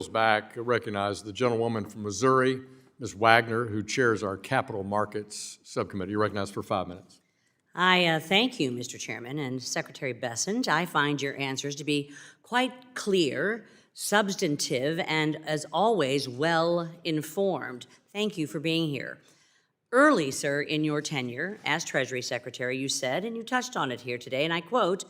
back, recognize the gentlewoman from Missouri, Ms. Wagner, who chairs our Capital Markets Subcommittee. You're recognized for 5 minutes. I thank you, Mr. Chairman, and Secretary Bessent. I find your answers to be quite clear, substantive, and, as always, well-informed. Thank you for being here. Early, sir, in your tenure as Treasury Secretary, you said, and you touched on it here today, and I quote,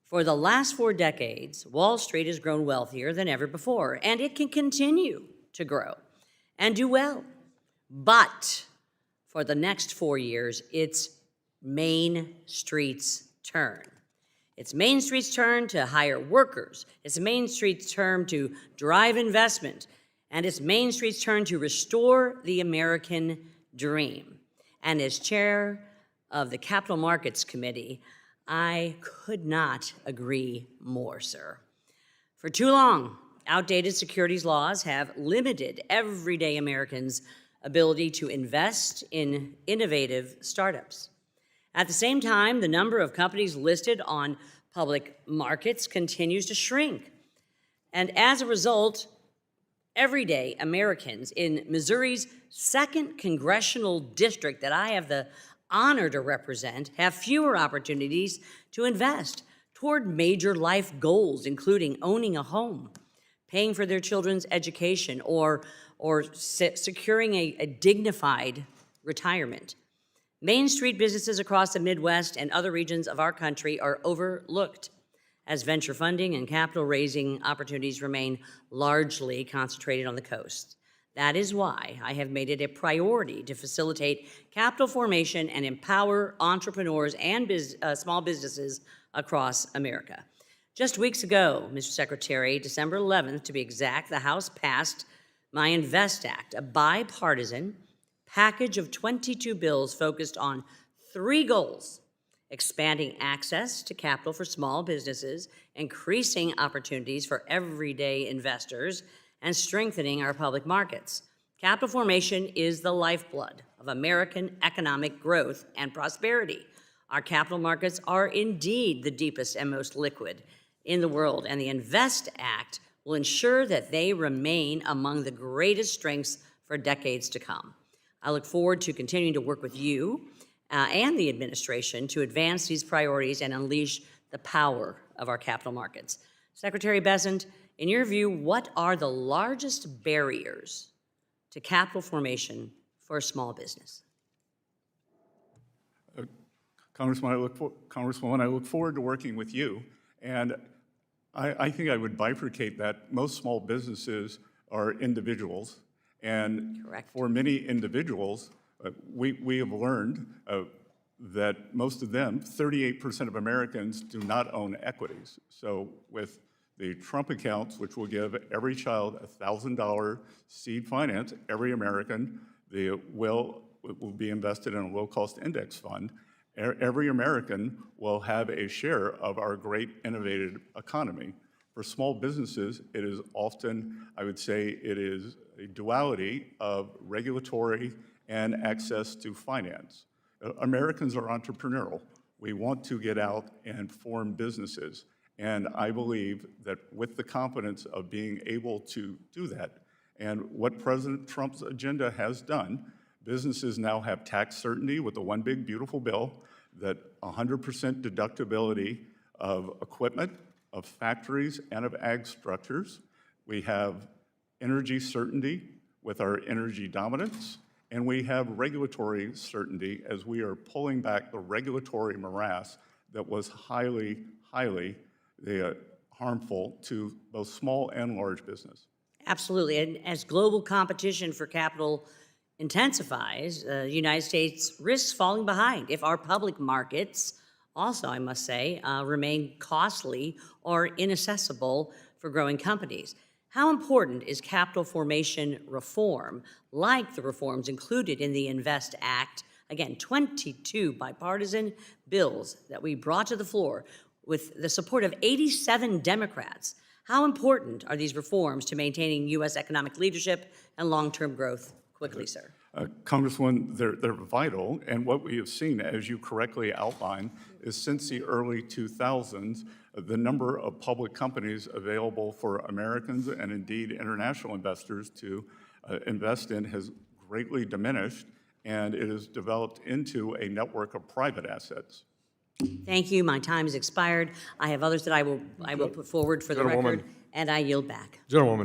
"For the last 4 decades, Wall Street has grown wealthier than ever before, and it can continue to grow and do well. But for the next 4 years, it's Main Street's turn. It's Main Street's turn to hire workers. It's Main Street's turn to drive investment. And it's Main Street's turn to restore the American dream." And as chair of the Capital Markets Committee, I could not agree more, sir. For too long, outdated securities laws have limited everyday Americans' ability to invest in innovative startups. At the same time, the number of companies listed on public markets continues to shrink. And as a result, everyday Americans in Missouri's 2nd congressional district that I have the honor to represent have fewer opportunities to invest toward major life goals, including owning a home, paying for their children's education, or securing a dignified retirement. Main Street businesses across the Midwest and other regions of our country are overlooked, as venture funding and capital raising opportunities remain largely concentrated on the coast. That is why I have made it a priority to facilitate capital formation and empower entrepreneurs and small businesses across America. Just weeks ago, Mr. Secretary, December 11th to be exact, the House passed my Invest Act, a bipartisan package of 22 bills focused on 3 goals: expanding access to capital for small businesses, increasing opportunities for everyday investors, and strengthening our public markets. Capital formation is the lifeblood of American economic growth and prosperity. Our capital markets are indeed the deepest and most liquid in the world, and the Invest Act will ensure that they remain among the greatest strengths for decades to come. I look forward to continuing to work with you and the administration to advance these priorities and unleash the power of our capital markets. Secretary Bessent, in your view, what are the largest barriers to capital formation for a small business? Congresswoman, I look forward to working with you, and I think I would bifurcate that. Most small businesses are individuals, and Correct. For many individuals, we have learned that most of them, 38% of Americans, do not own equities. So with the Trump accounts, which will give every child $1,000 seed finance, every American will be invested in a low-cost index fund. Every American will have a share of our great innovative economy. For small businesses, it is often, I would say, it is a duality of regulatory and access to finance. Americans are entrepreneurial. We want to get out and form businesses. And I believe that with the confidence of being able to do that, and what President Trump's agenda has done, businesses now have tax certainty with the One Big Beautiful Bill, that 100% deductibility of equipment, of factories, and of ag structures. We have energy certainty with our energy dominance, and we have regulatory certainty as we are pulling back the regulatory morass that was highly harmful to both small and large business. Absolutely, and as global competition for capital intensifies, the United States risks falling behind if our public markets also, I must say, remain costly or inaccessible for growing companies. How important is capital formation reform, like the reforms included in the Invest Act? Again, 22 bipartisan bills that we brought to the floor with the support of 87 Democrats. How important are these reforms to maintaining U.S. economic leadership and long-term growth? Quickly, sir. Congresswoman, they're vital, and what we have seen, as you correctly outlined, is since the early 2000s, the number of public companies available for Americans and indeed international investors to invest in has greatly diminished, and it has developed into a network of private assets. Thank you. My time has expired. I have others that I will put forward for the Gentlewoman. record, and I yield back. Gentlewoman.